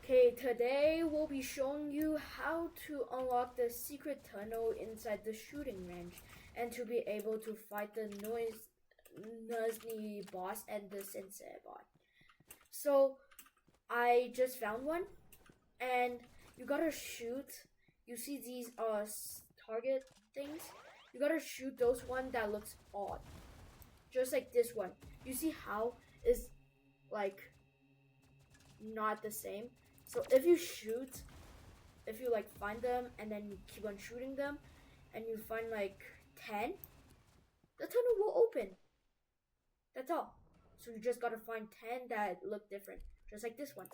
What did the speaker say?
Okay, today we'll be showing you how to unlock the secret tunnel inside the shooting range and to be able to fight the nosniy boss and the sensei bot. So I just found one, and you gotta shoot. You see these target things? You gotta shoot those one that looks odd, just like this one. You see how is like not the same. So if you shoot, if you like find them and then you keep on shooting them, and you find like 10, the tunnel will open. That's all. So you just gotta find 10 that look different, just like this one.